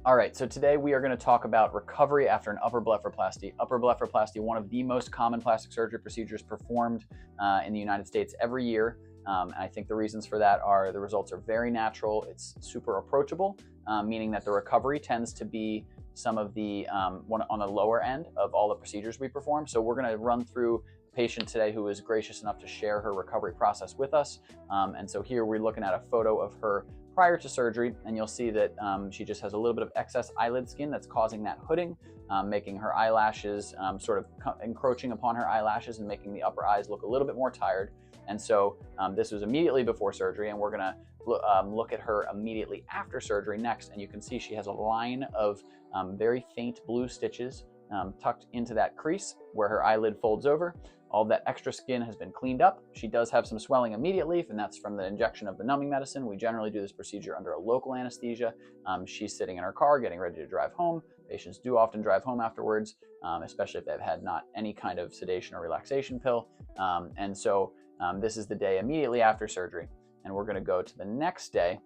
All right, so today we are going to talk about recovery after an upper blepharoplasty. Upper blepharoplasty, one of the most common plastic surgery procedures performed in the United States every year. And I think the reasons for that are the results are very natural, it's super approachable, meaning that the recovery tends to be some of the one on the lower end of all the procedures we perform. So we're going to run through a patient today who was gracious enough to share her recovery process with us. And so here we're looking at a photo of her prior to surgery, and you'll see that she just has a little bit of excess eyelid skin that's causing that hooding, making her eyelashes sort of encroaching upon her eyelashes and making the upper eyes look a little bit more tired. And so this was immediately before surgery, and we're gonna look at her immediately after surgery next, and you can see she has a line of very faint blue stitches tucked into that crease where her eyelid folds over. All that extra skin has been cleaned up. She does have some swelling immediately, and that's from the injection of the numbing medicine. We generally do this procedure under a local anesthesia. She's sitting in her car getting ready to drive home. Patients do often drive home afterwards, especially if they've had not any kind of sedation or relaxation pill. And so this is the day immediately after surgery. And we're gonna go to the next day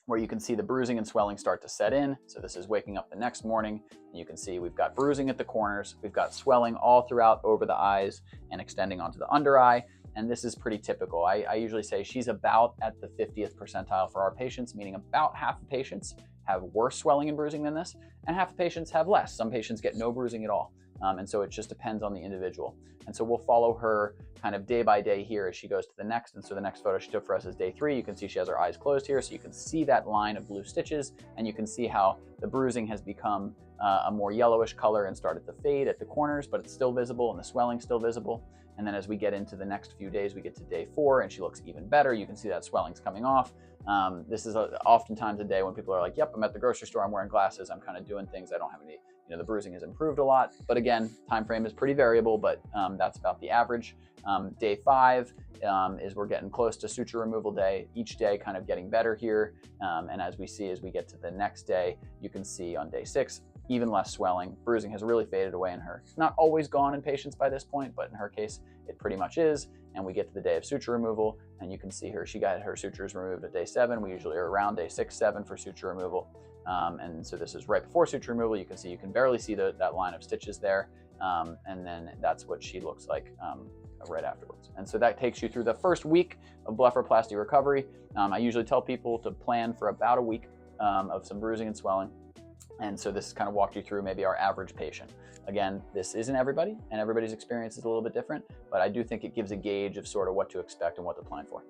where you can see the bruising and swelling start to set in. So this is waking up the next morning, and you can see we've got bruising at the corners, we've got swelling all throughout over the eyes and extending onto the under eye, and this is pretty typical. I usually say she's about at the 50th percentile for our patients, meaning about half the patients have worse swelling and bruising than this, and half the patients have less. Some patients get no bruising at all. And so it just depends on the individual. And so we'll follow her kind of day by day here as she goes to the next. And so the next photo she took for us is day 3. You can see she has her eyes closed here, so you can see that line of blue stitches, and you can see how the bruising has become a more yellowish color and started to fade at the corners, but it's still visible and the swelling's still visible. And then as we get into the next few days, we get to day 4 and she looks even better. You can see that swelling's coming off. This is oftentimes a day when people are like, yep, I'm at the grocery store, I'm wearing glasses, I'm kind of doing things, I don't have any, the bruising has improved a lot. But again, time frame is pretty variable, but that's about the average. Day 5 is we're getting close to suture removal day, each day kind of getting better here. And as we see, as we get to the next day, you can see on day 6, even less swelling. Bruising has really faded away in her. It's not always gone in patients by this point, but in her case, it pretty much is. And we get to the day of suture removal, and you can see her, she got her sutures removed at day 7. We usually are around day 6, 7 for suture removal. And so this is right before suture removal. You can see, you can barely see that line of stitches there. And then that's what she looks like right afterwards. And so that takes you through the first week of blepharoplasty recovery. I usually tell people to plan for about a week of some bruising and swelling. And so this kind of walked you through maybe our average patient. Again, this isn't everybody, and everybody's experience is a little bit different, but I do think it gives a gauge of sort of what to expect and what to plan for.